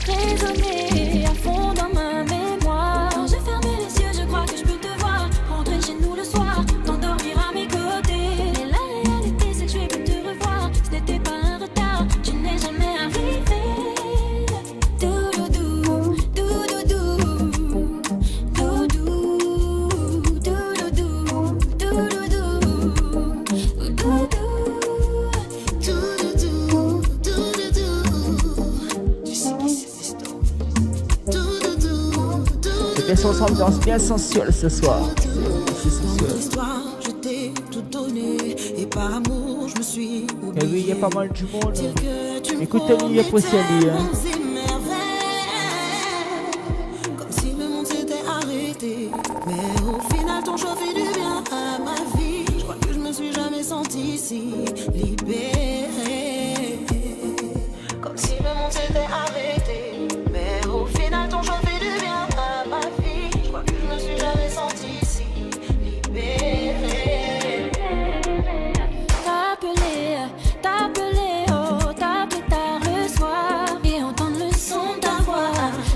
résonner à fond dans ma mémoire. Quand j'ai fermé les yeux, je crois que je peux te voir rentrer chez nous le soir, t'endormir à mes côtés. Mais la réalité c'est que je vais plus te revoir. Ce n'était pas un retard, tu n'es jamais arrivé. Doudoudou, doudoudou, doudou, doudoudou, doudoudou, doudoudou, doudoudou. Tu sais qui c'est cette histoire? Et bien sûr, on s'ambiance bien sensuelle ce soir. Histoire, je t'ai tout donné et par amour je me suis oublié. Et oui, il y a pas mal du monde. Écoutez Olivier Pocelli. Comme si le monde s'était arrêté. Mais au final ton choix fait du bien à ma vie. Je crois que je me suis jamais sentie si libérée. Comme si le monde s'était arrêté. Mais au final ton choix fait du bien à ma vie. Je crois que je me suis jamais sentie si libérée. T'appeler, oh, t'appeler tard le soir et entendre le son de ta voix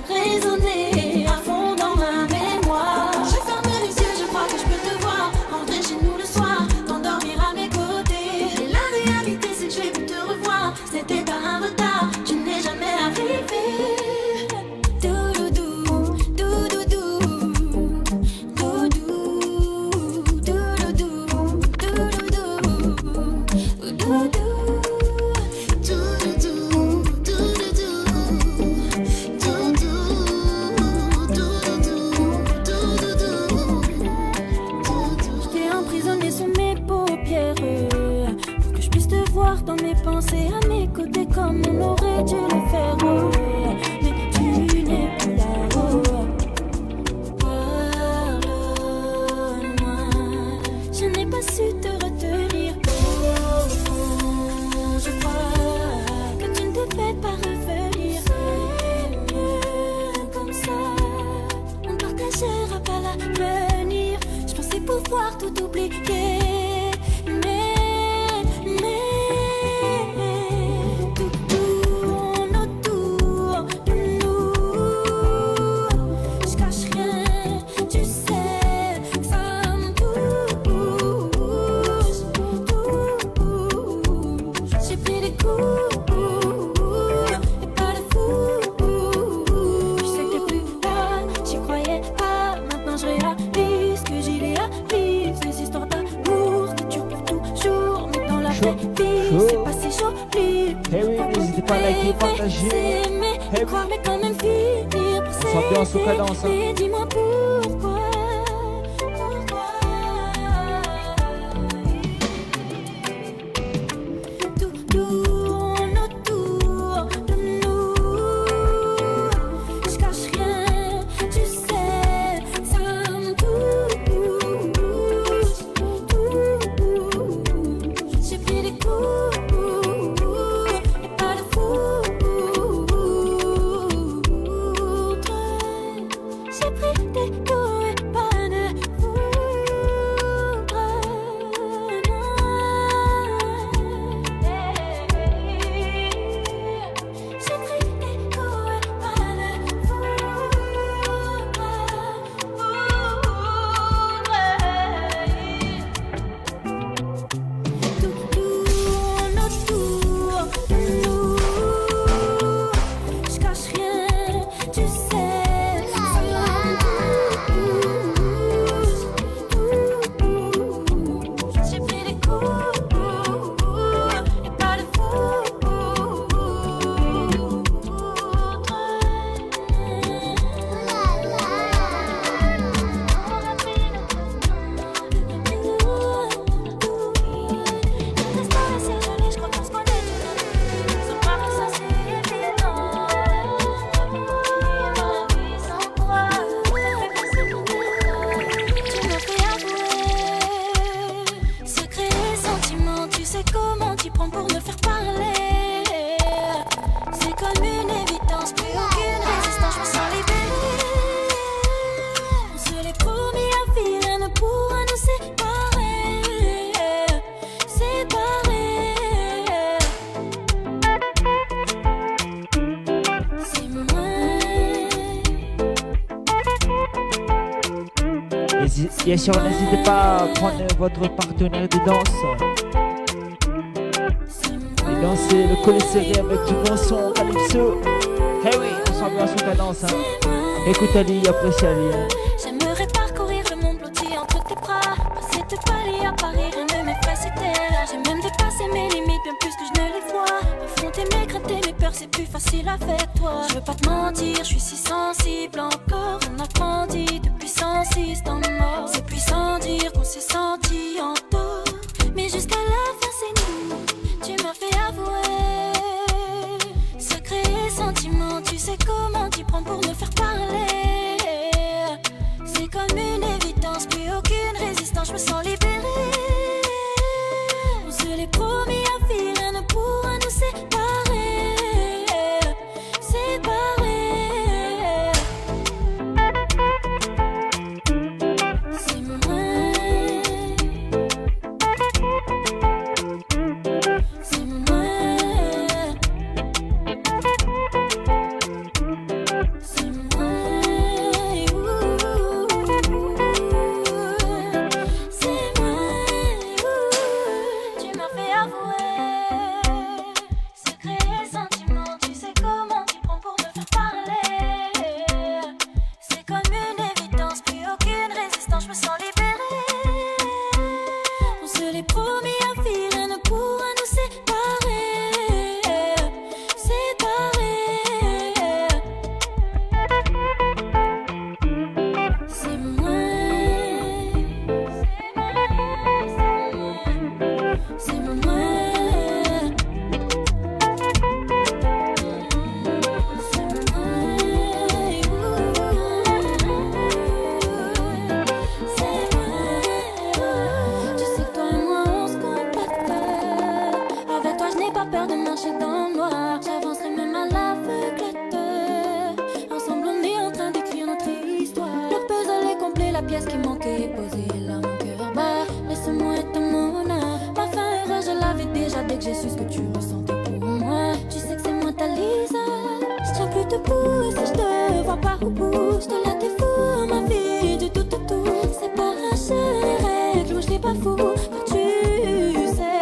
résonner à fond dans ma mémoire. J'ai fermé les yeux, je crois que je peux te voir rentrer chez nous le soir, t'endormir à mes côtés. Et la réalité c'est que je vais plus te revoir. Ce n'était pas un retard, tu n'es jamais arrivé. Doudoudou, doudoudou, doudou, doudoudou, doudoudou, doudoudou. J'étais emprisonnée sous mes paupières pour que je puisse te voir dans mes pensées à mes côtés comme on aurait dû le faire. Mais tu n'es plus là-haut. Pardonne-moi, je n'ai pas su te retenir. Au fond, je crois que tu ne devais pas revenir. C'est mieux comme ça, on partagera pas l'avenir. Je pensais pouvoir tout oublier. Tout tourne autour de nous. Je cache rien, tu sais, ça me touche. J'ai pris des coups et pas de fou. Je sais que t'es plus là, j'y croyais pas. Maintenant je réalise que j'y réalise. Les histoires d'amour qui durent pour toujours, mais dans la vraie vie c'est pas si joli. Eh oui, n'hésitez pas à liker, partager. Mais croire mais quand même finir pour S'ambiance aux cadences, hein. Mais dis-moi pourquoi. Tout tourne autour de nous. Je cache rien, tu sais, ça me touche. J'ai pris des coups et pas de fou. Bien sûr, n'hésitez pas à prendre votre partenaire de danse et danser le collet serré avec du bon son calypso. Eh oui, on sent bien sur ta danse, hein. Écoute Ali, apprécie Ali, hein. J'aimerais parcourir le monde blotti entre tes bras, passer de Paris à Paris, rien ne m'effraie, c'était là. J'ai même dépassé mes limites, bien plus que je ne les vois. Affronter mes craintes et mes peurs, c'est plus facile avec toi. Je veux pas te mentir, je suis si sensible encore. On a grandi depuis 106 dans le mort. C'est puissant dire qu'on s'est senti en tort, mais jusqu'à la fin c'est nous. Tu m'as fait avouer secret et sentiment. Tu sais comment t'y prends pour me faire parler. C'est comme une évidence, plus aucune résistance. Je me sens libérée. On se l'est promis à vie, rien ne pourra nous séparer. Séparer. C'est moi. C'est moi. C'est moi. C'est moi. Tu m'as fait avouer secret et sentiment. Tu sais comment tu prends pour me faire parler. C'est comme une évidence, plus aucune résistance. Je me sens libérée. On se l'est promis à vie, rien ne pourra nous séparer. Séparer. C'est moi. C'est moi. Tu sais que toi et moi on se complète. Avec toi je n'ai pas peur de marcher dans le noir. J'avancerai même à l'aveuglette. Ensemble on est en train d'écrire notre histoire. Le puzzle est complet, la pièce qui manquait est posée là, mon cœur bat. Laisse-moi être mon âme. Ma fin heureuse je l'avais déjà dès que j'ai su ce que tu ressentais pour moi. Tu sais que c'est moi ta Lisa. Je tiens plus debout et si je te vois pas au bout, je te la défoule ma vie du tout au tout. C'est pas lâcher les règles où je l'ai pas fou. Quand tu sais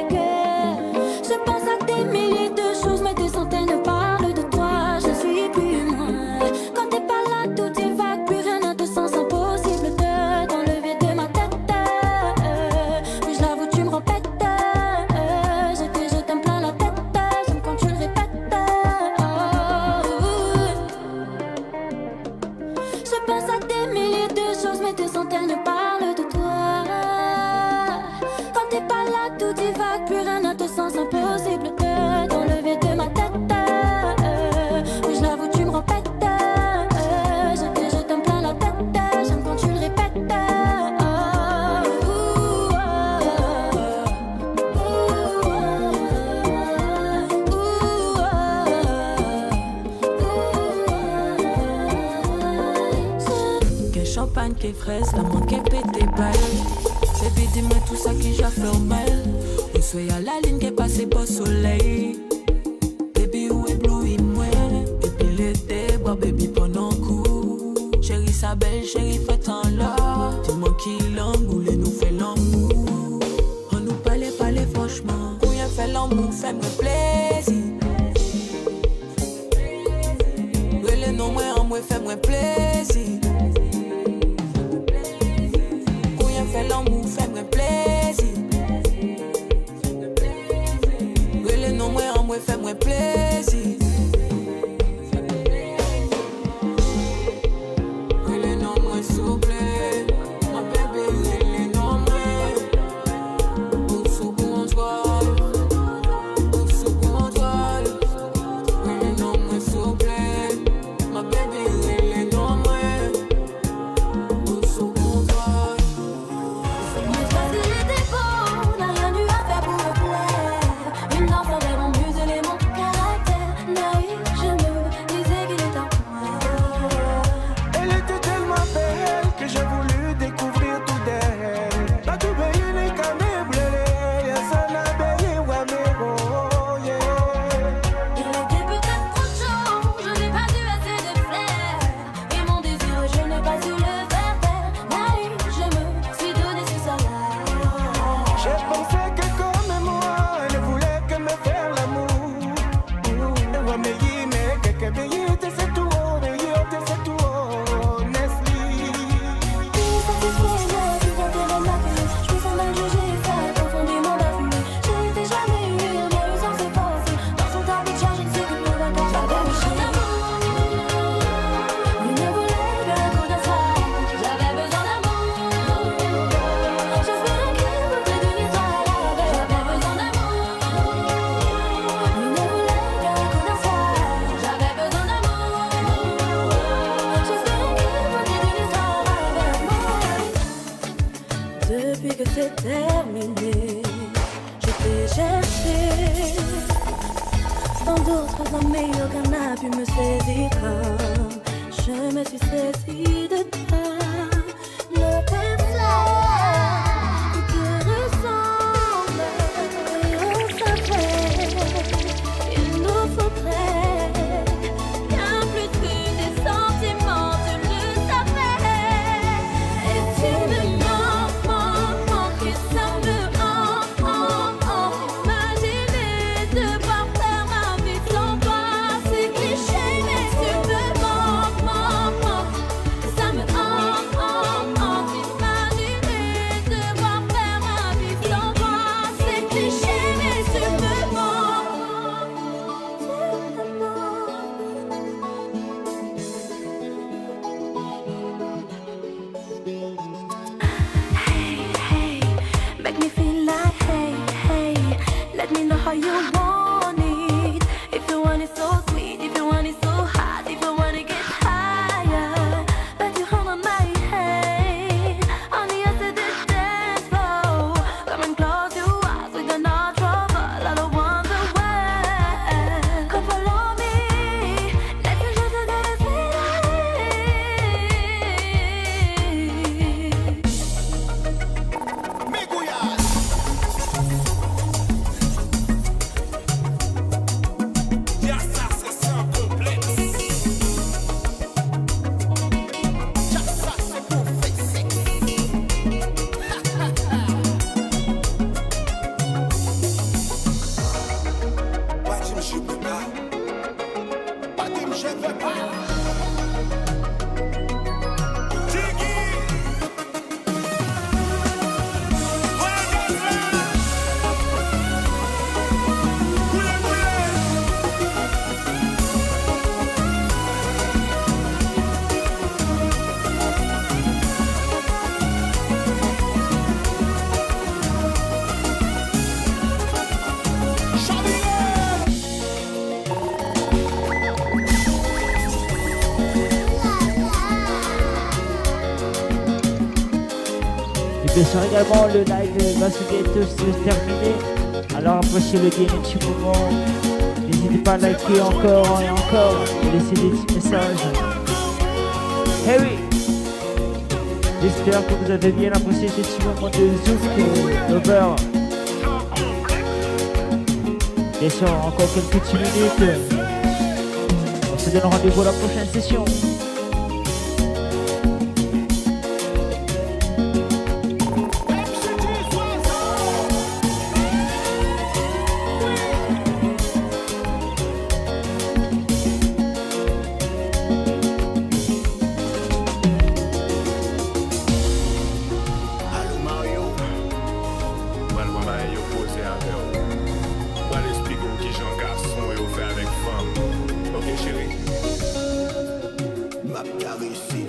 que je pense à des milliers de choses, mais des centaines parlent de toi. Je suis plus moi. Quand t'es pas là, tout est vague, plus rien n'a de sens, impossible de t'enlever de ma tête. Mais je l'avoue, tu me rempètes. Je t'aime plein la tête. J'aime quand tu le répètes. Je pense à des milliers de choses, mais des centaines parlent de toi. Quand t'es pas là, tout est vague, plus rien n'a de sens, impossible de t'enlever de ma tête. Mais je l'avoue, tu me rempètes. Je t'aime plein la tête. J'aime quand tu le répètes. Quel champagne, quelle fraise, la main qui pété balle. Baby, dis-moi tout ça qui j'affleure mal. On soit à la ligne qui est passée pas soleil. Baby, où éblouis-moi. Et puis l'été, bois baby pendant coup. Chérie, sa belle, chérie, fait un là. Dis-moi qui l'angoulé nous fait l'amour. On nous parlait franchement. Combien fait l'amour, fais-moi plaisir. Le nom, moi, en moi, fais-moi plaisir. Fais l'amour, fais-moi plaisir. Le nom moi en moi, fais-moi plaisir. Le nom moi souple. Ma bébé, le nom moi. Pour sous pour toi. Pour sous pour toi. Le nom moi souple. Ma bébé, le nom terminé. Je t'ai cherché, sans d'autres hommes, aucun n'a pu me saisir comme je me suis saisie de toi. Nos personnes qui te ressemblent, et on savait qu'il nous faudrait bien plus que des sentiments, tu le savais. Et tu me manques, et ça me imaginer devoir faire ma vie sans toi, c'est cliché, mais tu me manques, ça me imaginer devoir faire ma vie sans toi, c'est cliché, mais tu me manques. Hey, make me feel like hey, let me know how you want it. If you want it so sweet, if you want it so hot, if you want to get higher, but you hold on my hand on the edge of this dance floor. Come and close your eyes, we got no trouble. I don't want the world. Come follow me, let's just go to Ya ça c'est sans complexe. Ya ça c'est pour faire sexe. Pas dire je peux pas. Pas dire je veux pas. Jiggy. Et bien sûr également le live va se bientôt se terminer. Alors appréciez le game un petit moment. N'hésitez pas à liker encore et encore et laisser des petits messages. Hey oui. J'espère que vous avez bien apprécié ce petit moment de Zouk Lover. Bien sûr encore quelques petites minutes. On se donne rendez-vous à la prochaine session. Allô Mario. Moi, je vais poser avec vous. Je vais expliquer qui j'en garçon et vous faire avec femme. Ok, chérie? Ma caressée.